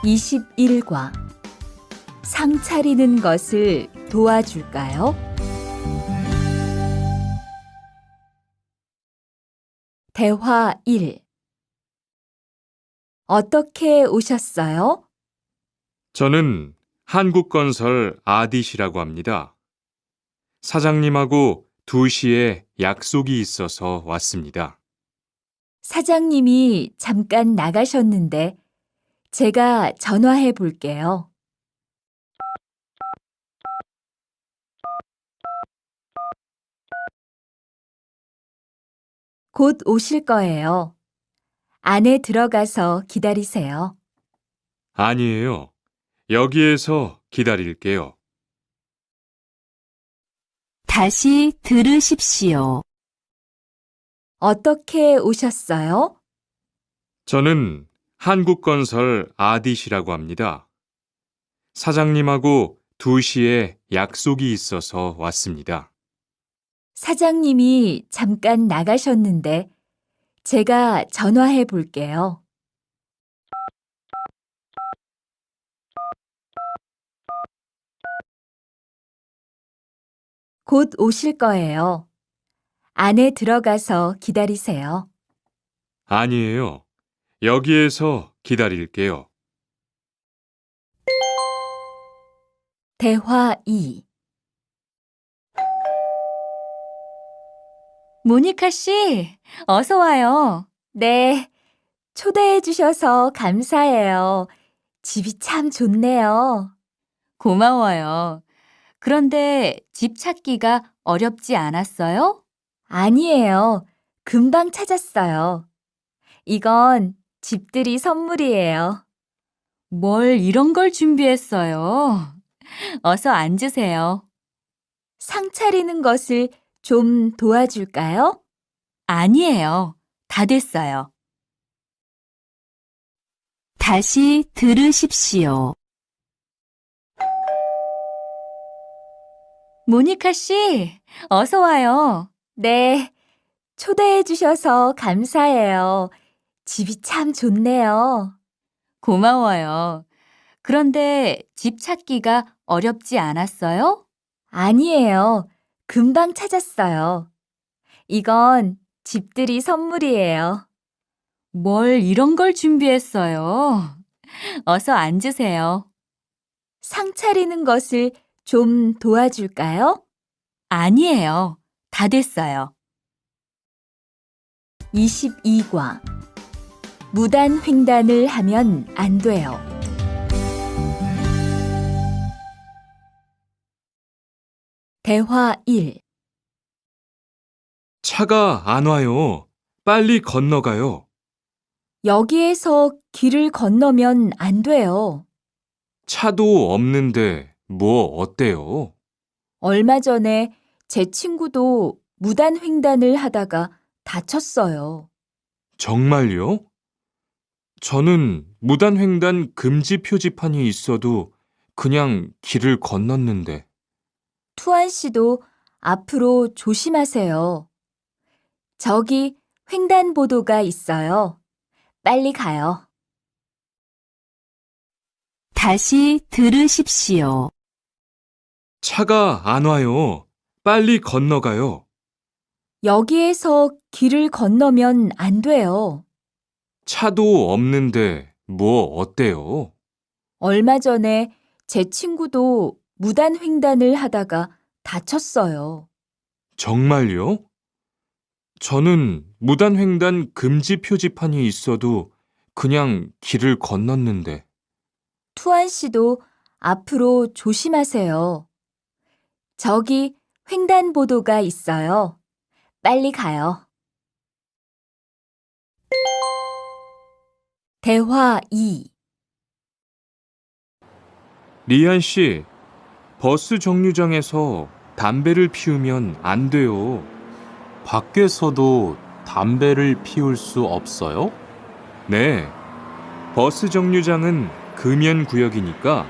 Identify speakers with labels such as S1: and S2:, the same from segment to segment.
S1: 21과 상 차리는 것을 도와줄까요? 대화 1. 어떻게 오셨어요?
S2: 저는 한국건설 아디시라고 합니다. 사장님하고 2시에 약속이 있어서 왔습니다.
S1: 사장님이 잠깐 나가셨는데 제가 전화해 볼게요. 곧 오실 거예요. 안에 들어가서 기다리세요.
S2: 아니에요. 여기에서 기다릴게요.
S3: 다시 들으십시오.
S1: 어떻게 오셨어요?
S2: 저는 한국건설 아디시라고 합니다. 사장님하고 2시에 약속이 있어서 왔습니다.
S1: 사장님이 잠깐 나가셨는데 제가 전화해 볼게요. 곧 오실 거예요. 안에 들어가서 기다리세요.
S2: 아니에요. 여기에서 기다릴게요.
S1: 대화 2.
S3: 모니카 씨, 어서 와요.
S1: 네, 초대해 주셔서 감사해요. 집이 참 좋네요.
S3: 고마워요. 그런데 집 찾기가 어렵지 않았어요?
S1: 아니에요. 금방 찾았어요. 이건 집들이 선물이에요.
S3: 뭘 이런 걸 준비했어요? 어서 앉으세요.
S1: 상 차리는 것을 좀 도와줄까요?
S3: 아니에요. 다 됐어요. 다시 들으십시오. 모니카 씨, 어서 와요.
S1: 네, 초대해 주셔서 감사해요. 집이 참 좋네요.
S3: 고마워요. 그런데 집 찾기가 어렵지 않았어요?
S1: 아니에요. 금방 찾았어요. 이건 집들이 선물이에요.
S3: 뭘 이런 걸 준비했어요? 어서 앉으세요.
S1: 상 차리는 것을 좀 도와줄까요?
S3: 아니에요. 다 됐어요.
S1: 22과 무단 횡단을 하면 안 돼요. 대화 1.
S2: 차가 안 와요. 빨리 건너가요.
S1: 여기에서 길을 건너면 안 돼요.
S2: 차도 없는데 뭐 어때요?
S1: 얼마 전에 제 친구도 무단 횡단을 하다가 다쳤어요.
S2: 정말요? 저는 무단횡단 금지 표지판이 있어도 그냥 길을 건넜는데.
S1: 투안 씨도 앞으로 조심하세요. 저기 횡단보도가 있어요. 빨리 가요.
S3: 다시 들으십시오.
S2: 차가 안 와요. 빨리 건너가요.
S1: 여기에서 길을 건너면 안 돼요.
S2: 차도 없는데 뭐 어때요?
S1: 얼마 전에 제 친구도 무단 횡단을 하다가 다쳤어요.
S2: 정말요? 저는 무단횡단 금지 표지판이 있어도 그냥 길을 건넜는데.
S1: 투안 씨도 앞으로 조심하세요. 저기 횡단보도가 있어요. 빨리 가요. 대화 2.
S2: 리안 씨, 버스 정류장에서 담배를 피우면 안 돼요.
S4: 밖에서도 담배를 피울 수 없어요?
S2: 네, 버스 정류장은 금연 구역이니까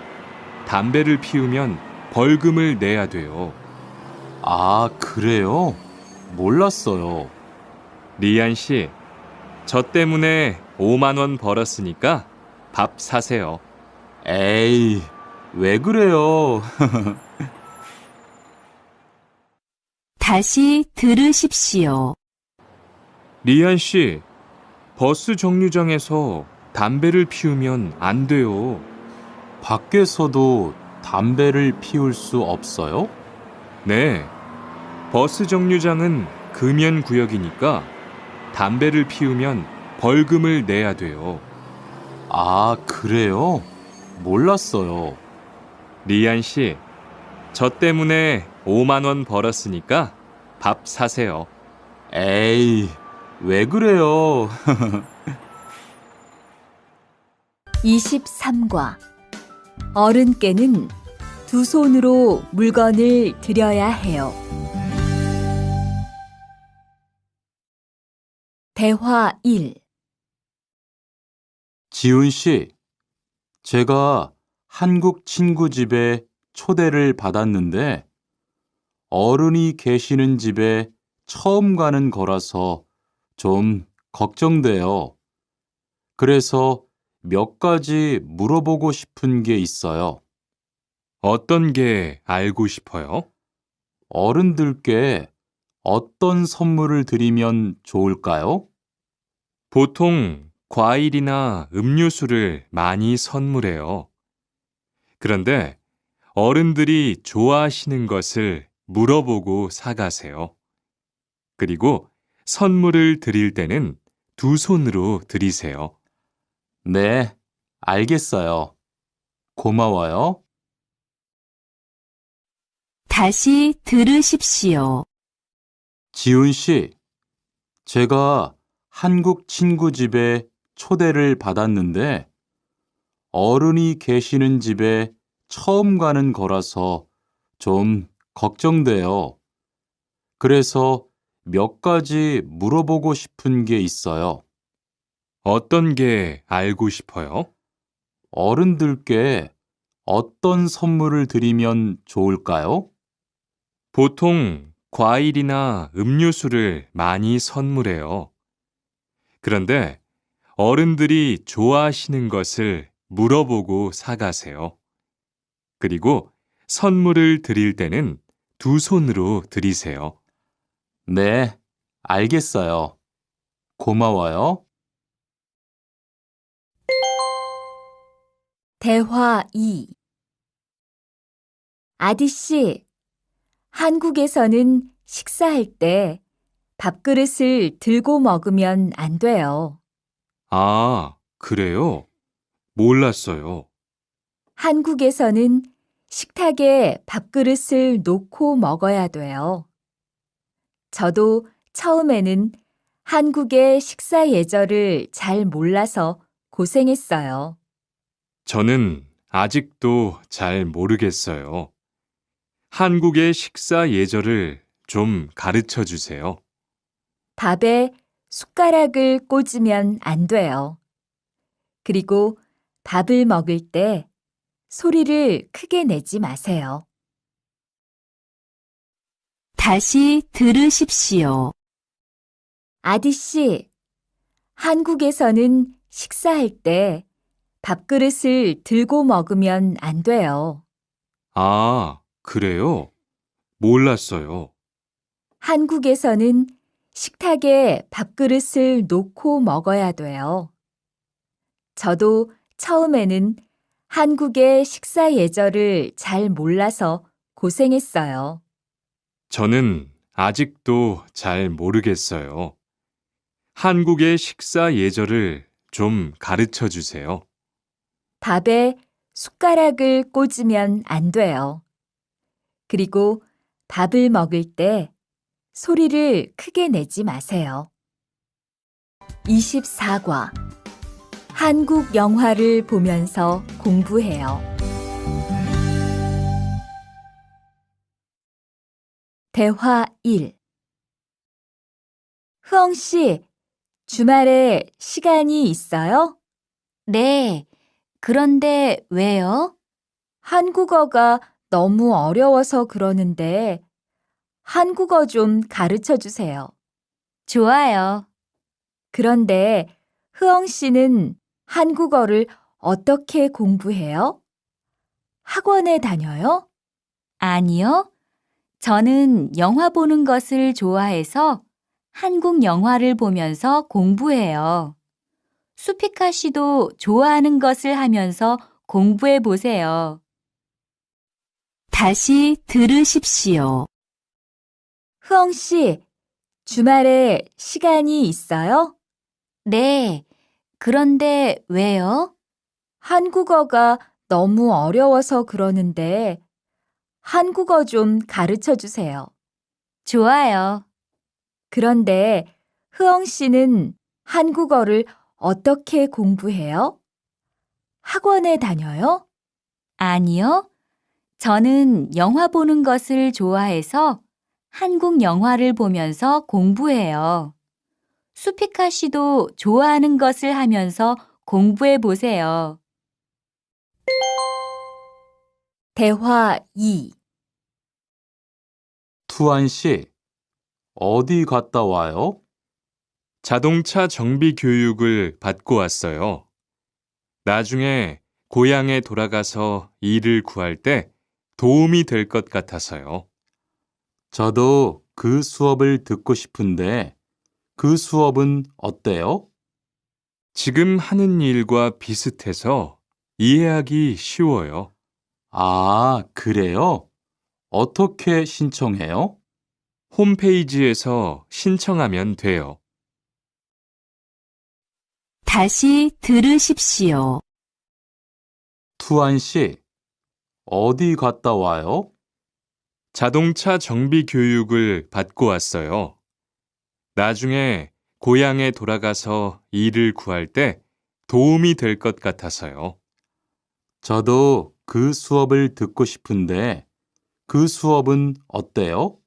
S2: 담배를 피우면 벌금을 내야 돼요.
S4: 아, 그래요? 몰랐어요.
S2: 리안 씨, 저 때문에 5만 원 벌었으니까 밥 사세요.
S4: 에이, 왜 그래요?
S3: 다시 들으십시오.
S2: 리안 씨, 버스 정류장에서 담배를 피우면 안 돼요.
S4: 밖에서도 담배를 피울 수 없어요?
S2: 네. 버스 정류장은 금연 구역이니까 담배를 피우면 벌금을 내야 돼요.
S4: 아, 그래요? 몰랐어요.
S2: 리안 씨, 저 때문에 5만 원 벌었으니까 밥 사세요.
S4: 에이, 왜 그래요?
S1: 23과 어른께는 두 손으로 물건을 들여야 해요. 대화 1.
S4: 지훈 씨, 제가 한국 친구 집에 초대를 받았는데 어른이 계시는 집에 처음 가는 거라서 좀 걱정돼요. 그래서 몇 가지 물어보고 싶은 게 있어요.
S2: 어떤 게 알고 싶어요?
S4: 어른들께 어떤 선물을 드리면 좋을까요?
S2: 보통 과일이나 음료수를 많이 선물해요. 그런데 어른들이 좋아하시는 것을 물어보고 사가세요. 그리고 선물을 드릴 때는 두 손으로 드리세요.
S4: 네, 알겠어요. 고마워요.
S3: 다시 들으십시오.
S4: 지훈 씨, 제가 한국 친구 집에 초대를 받았는데 어른이 계시는 집에 처음 가는 거라서 좀 걱정돼요. 그래서 몇 가지 물어보고 싶은 게 있어요.
S2: 어떤 게 알고 싶어요?
S4: 어른들께 어떤 선물을 드리면 좋을까요?
S2: 보통 과일이나 음료수를 많이 선물해요. 그런데 어른들이 좋아하시는 것을 물어보고 사가세요. 그리고 선물을 드릴 때는 두 손으로 드리세요.
S4: 네, 알겠어요. 고마워요.
S1: 대화 2. 아디씨, 한국에서는 식사할 때 밥그릇을 들고 먹으면 안 돼요.
S2: 아, 그래요? 몰랐어요.
S1: 한국에서는 식탁에 밥그릇을 놓고 먹어야 돼요. 저도 처음에는 한국의 식사 예절을 잘 몰라서 고생했어요.
S2: 저는 아직도 잘 모르겠어요. 한국의 식사 예절을 좀 가르쳐 주세요.
S1: 밥에 숟가락을 꽂으면 안 돼요. 그리고 밥을 먹을 때 소리를 크게 내지 마세요.
S3: 다시 들으십시오.
S1: 아디씨, 한국에서는 식사할 때 밥그릇을 들고 먹으면 안 돼요.
S2: 아, 그래요? 몰랐어요.
S1: 한국에서는 식탁에 밥그릇을 놓고 먹어야 돼요. 저도 처음에는 한국의 식사 예절을 잘 몰라서 고생했어요.
S2: 저는 아직도 잘 모르겠어요. 한국의 식사 예절을 좀 가르쳐 주세요.
S1: 밥에 숟가락을 꽂으면 안 돼요. 그리고 밥을 먹을 때 소리를 크게 내지 마세요. 24과 한국 영화를 보면서 공부해요. 대화 1. 흐엉 씨, 주말에 시간이 있어요?
S3: 네, 그런데 왜요?
S1: 한국어가 너무 어려워서 그러는데 한국어 좀 가르쳐 주세요.
S3: 좋아요.
S1: 그런데 흐엉 씨는 한국어를 어떻게 공부해요? 학원에 다녀요?
S3: 아니요. 저는 영화 보는 것을 좋아해서 한국 영화를 보면서 공부해요. 수피카 씨도 좋아하는 것을 하면서 공부해 보세요. 다시 들으십시오.
S1: 흐엉 씨, 주말에 시간이 있어요?
S3: 네. 그런데 왜요?
S1: 한국어가 너무 어려워서 그러는데 한국어 좀 가르쳐 주세요.
S3: 좋아요.
S1: 그런데 흐엉 씨는 한국어를 어떻게 공부해요? 학원에 다녀요?
S3: 아니요. 저는 영화 보는 것을 좋아해서 한국 영화를 보면서 공부해요. 수피카 씨도 좋아하는 것을 하면서 공부해 보세요.
S1: 대화 2.
S4: 투안 씨, 어디 갔다 와요?
S2: 자동차 정비 교육을 받고 왔어요. 나중에 고향에 돌아가서 일을 구할 때 도움이 될 것 같아서요.
S4: 저도 그 수업을 듣고 싶은데 그 수업은 어때요?
S2: 지금 하는 일과 비슷해서 이해하기 쉬워요.
S4: 아, 그래요? 어떻게 신청해요?
S2: 홈페이지에서 신청하면 돼요.
S3: 다시 들으십시오.
S4: 투안 씨, 어디 갔다 와요?
S2: 자동차 정비 교육을 받고 왔어요. 나중에 고향에 돌아가서 일을 구할 때 도움이 될 것 같아서요.
S4: 저도 그 수업을 듣고 싶은데 그 수업은 어때요?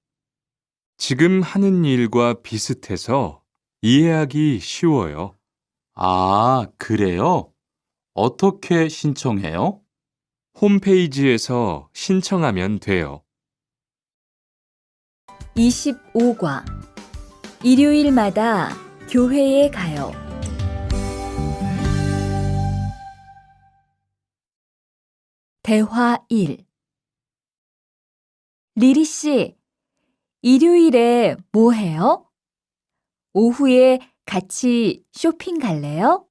S2: 지금 하는 일과 비슷해서 이해하기 쉬워요.
S4: 아, 그래요? 어떻게 신청해요?
S2: 홈페이지에서 신청하면 돼요.
S1: 25과 일요일마다 교회에 가요. 대화 1. 리리 씨, 일요일에 뭐 해요? 오후에 같이 쇼핑 갈래요?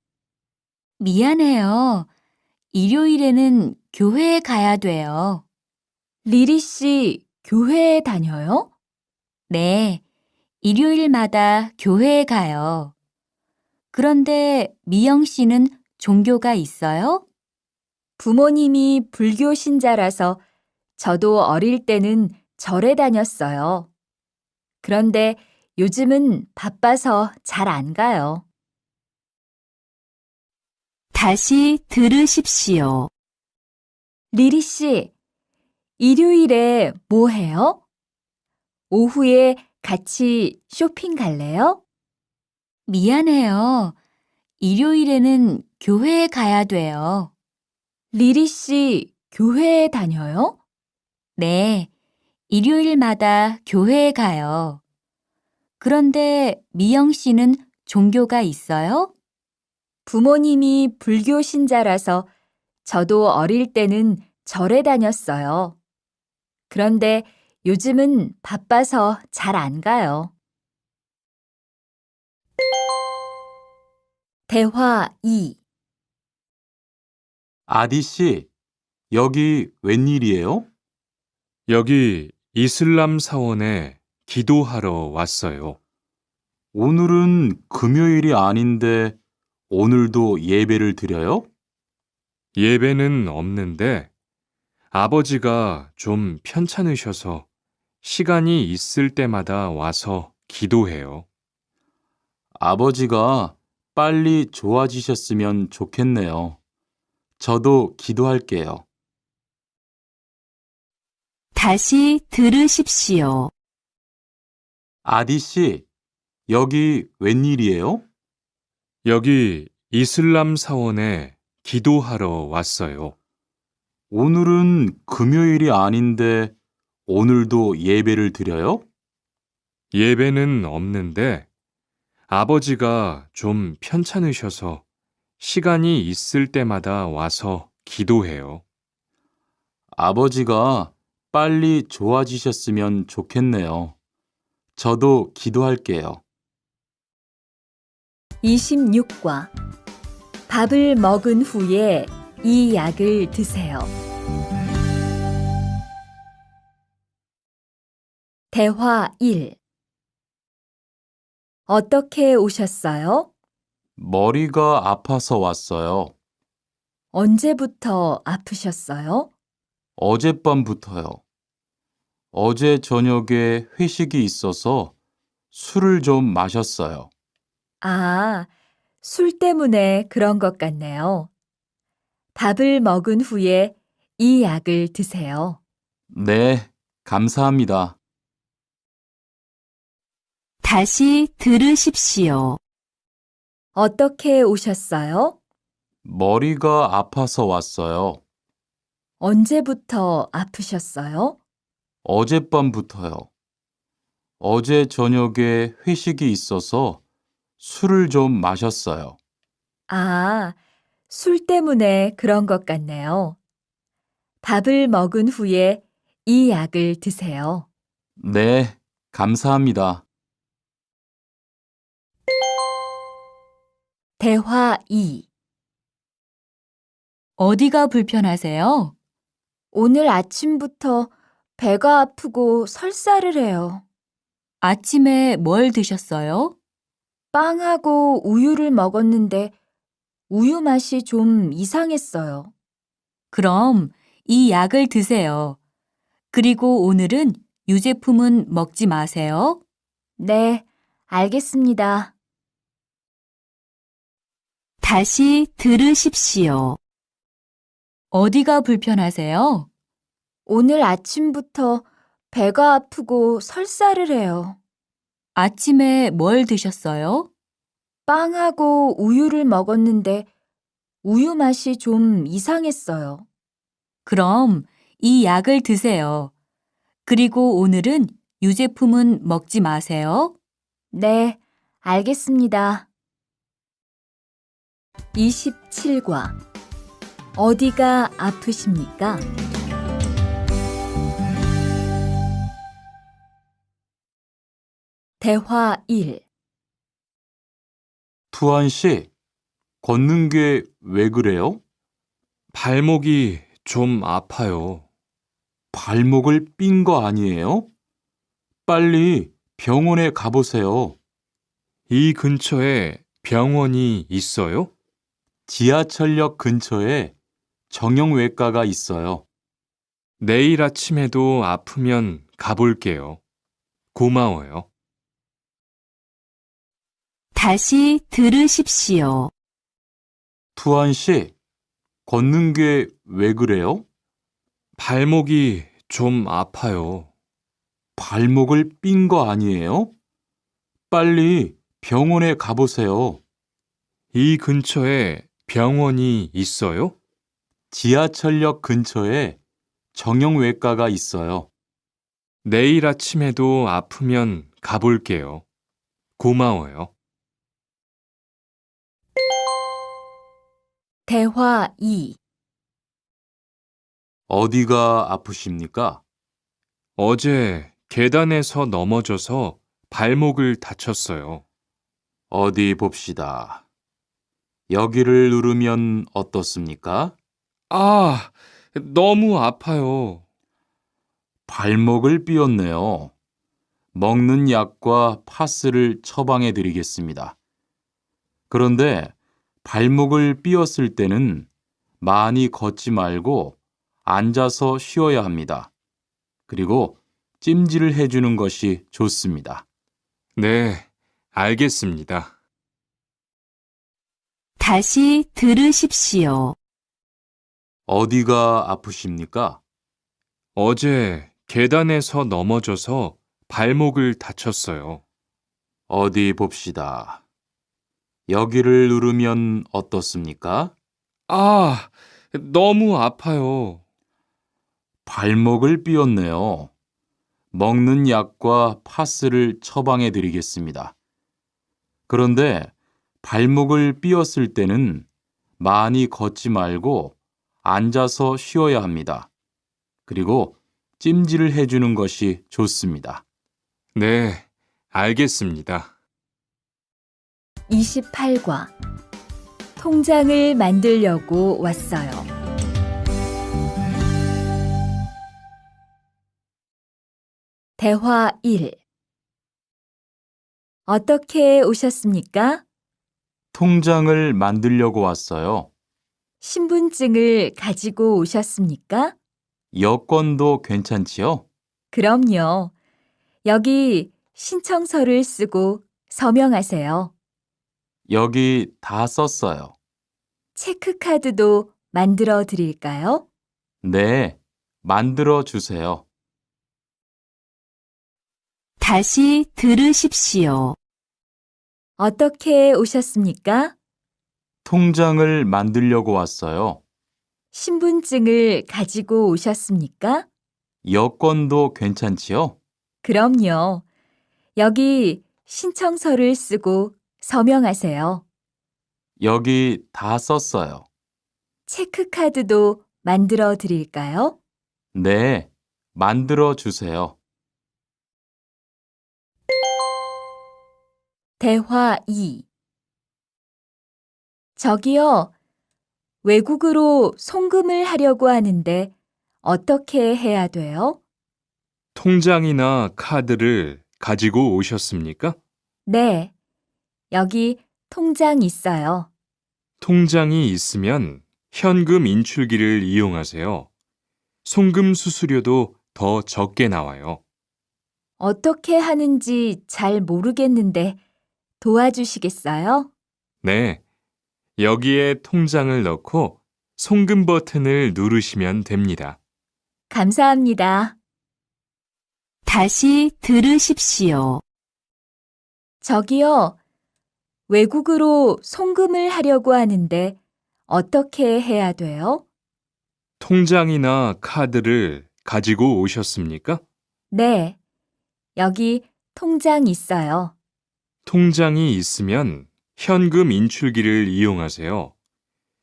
S3: 미안해요. 일요일에는 교회에 가야 돼요.
S1: 리리 씨, 교회에 다녀요?
S3: 네. 일요일마다 교회에 가요. 그런데 미영 씨는 종교가 있어요?
S1: 부모님이 불교 신자라서 저도 어릴 때는 절에 다녔어요. 그런데 요즘은 바빠서 잘 안 가요.
S3: 다시 들으십시오.
S1: 리리 씨, 일요일에 뭐 해요? 오후에 같이 쇼핑 갈래요?
S3: 미안해요. 일요일에는 교회에 가야 돼요.
S1: 리리 씨, 교회에 다녀요?
S3: 네. 일요일마다 교회에 가요. 그런데 미영 씨는 종교가 있어요?
S1: 부모님이 불교 신자라서 저도 어릴 때는 절에 다녔어요. 그런데 요즘은 바빠서 잘 안 가요. 대화 2.
S4: 아디 씨, 여기 웬일이에요?
S2: 여기 이슬람 사원에 기도하러 왔어요.
S4: 오늘은 금요일이 아닌데 오늘도 예배를 드려요?
S2: 예배는 없는데 아버지가 좀 편찮으셔서 시간이 있을 때마다 와서 기도해요.
S4: 아버지가 빨리 좋아지셨으면 좋겠네요. 저도 기도할게요.
S3: 다시 들으십시오.
S4: 아디 씨, 여기 웬일이에요?
S2: 여기 이슬람 사원에 기도하러 왔어요.
S4: 오늘은 금요일이 아닌데 오늘도 예배를 드려요?
S2: 예배는 없는데 아버지가 좀 편찮으셔서 시간이 있을 때마다 와서 기도해요.
S4: 아버지가 빨리 좋아지셨으면 좋겠네요. 저도 기도할게요.
S1: 26과 밥을 먹은 후에 이 약을 드세요. 대화 1. 어떻게 오셨어요?
S4: 머리가 아파서 왔어요.
S1: 언제부터 아프셨어요?
S4: 어젯밤부터요. 어제 저녁에 회식이 있어서 술을 좀 마셨어요.
S1: 아, 술 때문에 그런 것 같네요. 밥을 먹은 후에 이 약을 드세요.
S4: 네, 감사합니다.
S3: 다시 들으십시오.
S1: 어떻게 오셨어요?
S4: 머리가 아파서 왔어요.
S1: 언제부터 아프셨어요?
S4: 어젯밤부터요. 어제 저녁에 회식이 있어서 술을 좀 마셨어요.
S1: 아, 술 때문에 그런 것 같네요. 밥을 먹은 후에 이 약을 드세요.
S4: 네, 감사합니다.
S1: 대화 2.
S3: 어디가 불편하세요?
S1: 오늘 아침부터 배가 아프고 설사를 해요.
S3: 아침에 뭘 드셨어요?
S1: 빵하고 우유를 먹었는데 우유 맛이 좀 이상했어요.
S3: 그럼 이 약을 드세요. 그리고 오늘은 유제품은 먹지 마세요.
S1: 네, 알겠습니다.
S3: 다시 들으십시오. 어디가 불편하세요?
S1: 오늘 아침부터 배가 아프고 설사를 해요.
S3: 아침에 뭘 드셨어요?
S1: 빵하고 우유를 먹었는데 우유 맛이 좀 이상했어요.
S3: 그럼 이 약을 드세요. 그리고 오늘은 유제품은 먹지 마세요.
S1: 네, 알겠습니다. 27과 어디가 아프십니까? 대화 1.
S4: 투안 씨, 걷는 게 왜 그래요?
S2: 발목이 좀 아파요.
S4: 발목을 삔 거 아니에요? 빨리 병원에 가보세요.
S2: 이 근처에 병원이 있어요?
S4: 지하철역 근처에 정형외과가 있어요.
S2: 내일 아침에도 아프면 가볼게요. 고마워요.
S3: 다시 들으십시오.
S4: 투안 씨, 걷는 게 왜 그래요?
S2: 발목이 좀 아파요.
S4: 발목을 삔 거 아니에요? 빨리 병원에 가보세요.
S2: 이 근처에 병원이 있어요?
S4: 지하철역 근처에 정형외과가 있어요.
S2: 내일 아침에도 아프면 가볼게요. 고마워요.
S1: 대화 2.
S4: 어디가 아프십니까?
S2: 어제 계단에서 넘어져서 발목을 다쳤어요.
S4: 어디 봅시다. 여기를 누르면 어떻습니까?
S2: 아, 너무 아파요.
S4: 발목을 삐었네요. 먹는 약과 파스를 처방해 드리겠습니다. 그런데 발목을 삐었을 때는 많이 걷지 말고 앉아서 쉬어야 합니다. 그리고 찜질을 해주는 것이 좋습니다.
S2: 네, 알겠습니다.
S3: 다시 들으십시오.
S4: 어디가 아프십니까?
S2: 어제 계단에서 넘어져서 발목을 다쳤어요.
S4: 어디 봅시다. 여기를 누르면 어떻습니까?
S2: 아, 너무 아파요.
S4: 발목을 삐었네요. 먹는 약과 파스를 처방해 드리겠습니다. 그런데 발목을 삐었을 때는 많이 걷지 말고 앉아서 쉬어야 합니다. 그리고 찜질을 해주는 것이 좋습니다.
S2: 네, 알겠습니다.
S1: 28과 통장을 만들려고 왔어요. 대화 1. 어떻게 오셨습니까?
S4: 통장을 만들려고 왔어요.
S1: 신분증을 가지고 오셨습니까?
S4: 여권도 괜찮지요?
S1: 그럼요. 여기 신청서를 쓰고 서명하세요.
S4: 여기 다 썼어요.
S1: 체크카드도 만들어 드릴까요?
S4: 네, 만들어 주세요.
S3: 다시 들으십시오.
S1: 어떻게 오셨습니까?
S4: 통장을 만들려고 왔어요.
S1: 신분증을 가지고 오셨습니까?
S4: 여권도 괜찮지요?
S1: 그럼요. 여기 신청서를 쓰고 서명하세요.
S4: 여기 다 썼어요.
S1: 체크카드도 만들어 드릴까요?
S4: 네, 만들어 주세요.
S1: 대화 2. 저기요, 외국으로 송금을 하려고 하는데 어떻게 해야 돼요?
S2: 통장이나 카드를 가지고 오셨습니까?
S1: 네, 여기 통장 있어요.
S2: 통장이 있으면 현금 인출기를 이용하세요. 송금 수수료도 더 적게 나와요.
S1: 어떻게 하는지 잘 모르겠는데 도와주시겠어요?
S2: 네, 여기에 통장을 넣고 송금 버튼을 누르시면 됩니다.
S1: 감사합니다.
S3: 다시 들으십시오.
S1: 저기요, 외국으로 송금을 하려고 하는데 어떻게 해야 돼요?
S2: 통장이나 카드를 가지고 오셨습니까?
S1: 네, 여기 통장 있어요.
S2: 통장이 있으면 현금 인출기를 이용하세요.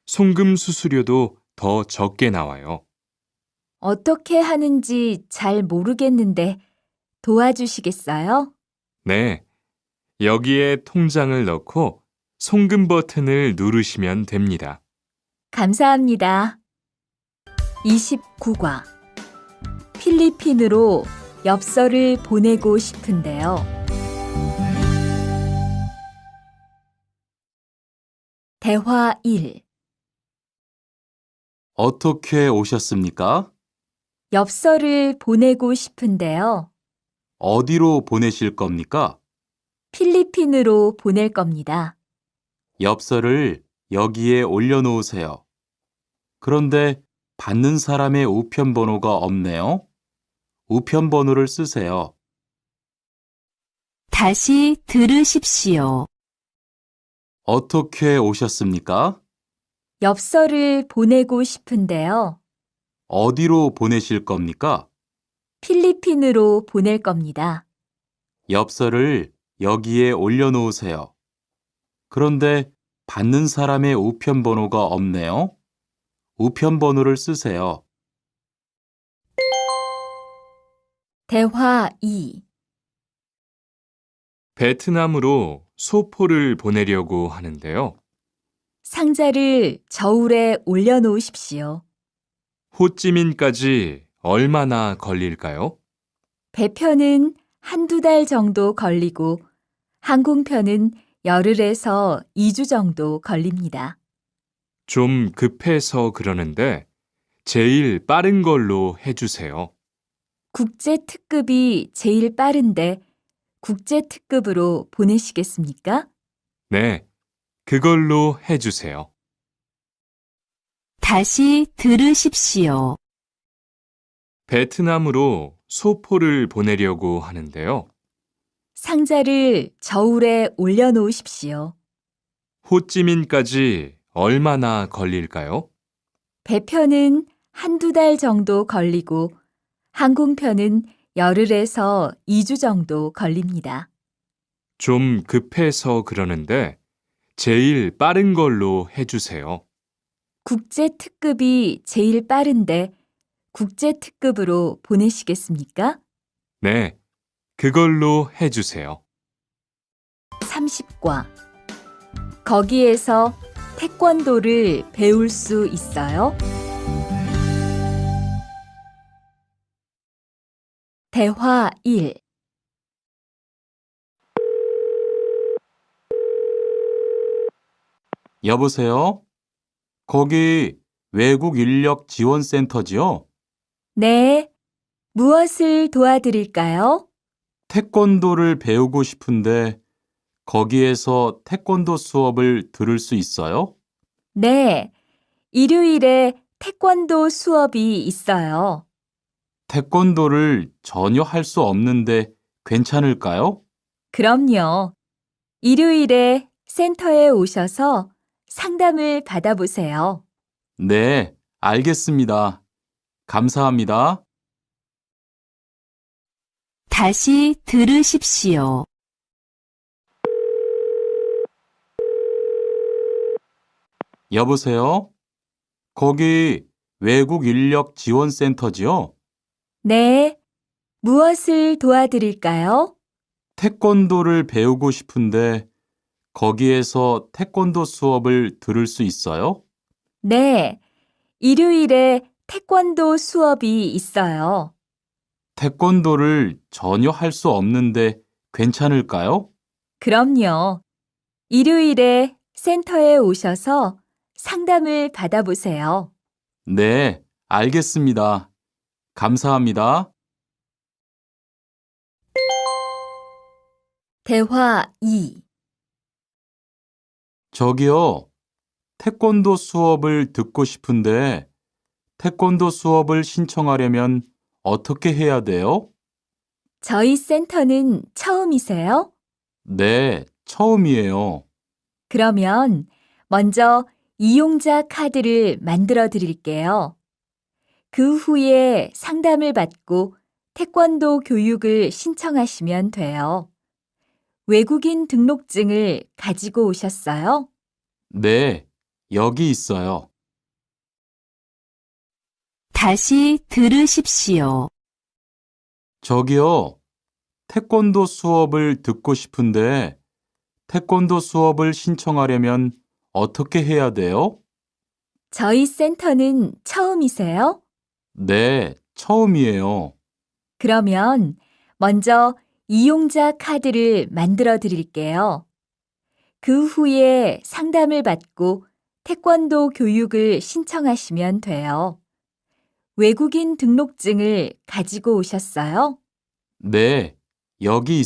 S2: 송금 수수료도 더 적게 나와요.
S1: 어떻게 하는지 잘 모르겠는데 도와주시겠어요?
S2: 네, 여기에 통장을 넣고 송금 버튼을 누르시면 됩니다.
S1: 감사합니다. 29과 필리핀으로 엽서를 보내고 싶은데요. 대화 1.
S4: 어떻게 오셨습니까?
S1: 엽서를 보내고 싶은데요.
S4: 어디로 보내실 겁니까?
S1: 필리핀으로 보낼 겁니다.
S4: 엽서를 여기에 올려놓으세요. 그런데 받는 사람의 우편번호가 없네요. 우편번호를 쓰세요.
S3: 다시 들으십시오.
S4: 어떻게 오셨습니까?
S1: 엽서를 보내고 싶은데요.
S4: 어디로 보내실 겁니까?
S1: 필리핀으로 보낼 겁니다.
S4: 엽서를 여기에 올려놓으세요. 그런데 받는 사람의 우편번호가 없네요. 우편번호를 쓰세요.
S1: 대화 2.
S2: 베트남으로 소포를 보내려고 하는데요.
S1: 상자를 저울에 올려놓으십시오.
S2: 호찌민까지 얼마나 걸릴까요?
S1: 배편은 한두 달 정도 걸리고 항공편은 열흘에서 2주 정도 걸립니다.
S2: 좀 급해서 그러는데 제일 빠른 걸로 해주세요.
S1: 국제 특급이 제일 빠른데 국제 특급으로 보내시겠습니까?
S2: 네, 그걸로 해주세요.
S3: 다시 들으십시오.
S2: 베트남으로 소포를 보내려고 하는데요.
S1: 상자를 저울에 올려놓으십시오.
S2: 호찌민까지 얼마나 걸릴까요?
S1: 배편은 한두 달 정도 걸리고 항공편은 열흘에서 2주 정도 걸립니다.
S2: 좀 급해서 그러는데 제일 빠른 걸로 해주세요.
S1: 국제 특급이 제일 빠른데 국제 특급으로 보내시겠습니까?
S2: 네, 그걸로 해주세요.
S1: 30과. 거기에서 태권도를 배울 수 있어요? 대화 1.
S4: 여보세요? 거기 외국 인력 지원센터지요?
S1: 네. 무엇을 도와드릴까요?
S4: 태권도를 배우고 싶은데 거기에서 태권도 수업을 들을 수 있어요?
S1: 네. 일요일에 태권도 수업이 있어요.
S4: 태권도를 전혀 할 수 없는데 괜찮을까요?
S1: 그럼요. 일요일에 센터에 오셔서 상담을 받아보세요.
S4: 네, 알겠습니다. 감사합니다.
S3: 다시 들으십시오.
S4: 여보세요? 거기 외국 인력 지원센터지요?
S1: 네. 무엇을 도와드릴까요?
S4: 태권도를 배우고 싶은데 거기에서 태권도 수업을 들을 수 있어요?
S1: 네. 일요일에 태권도 수업이 있어요.
S4: 태권도를 전혀 할 수 없는데 괜찮을까요?
S1: 그럼요. 일요일에 센터에 오셔서 상담을 받아보세요.
S4: 네, 알겠습니다. 감사합니다.
S1: 대화 2.
S4: 저기요, 태권도 수업을 듣고 싶은데 태권도 수업을 신청하려면 어떻게 해야 돼요?
S1: 저희 센터는 처음이세요?
S4: 네, 처음이에요.
S1: 그러면 먼저 이용자 카드를 만들어 드릴게요. 그 후에 상담을 받고 태권도 교육을 신청하시면 돼요. 외국인 등록증을 가지고 오셨어요?
S4: 네, 여기 있어요.
S3: 다시 들으십시오.
S4: 저기요, 태권도 수업을 듣고 싶은데 태권도 수업을 신청하려면 어떻게 해야 돼요?
S1: 저희 센터는 처음이세요?
S4: 네, 처음이에요.
S1: 그러면 먼저 이용자 카드를 만들어 드릴게요. 그 후에 상담을 받고 태권도 교육을 신청하시면 돼요. 외국인 등록증을 가지고 오셨어요?
S4: 네, 여기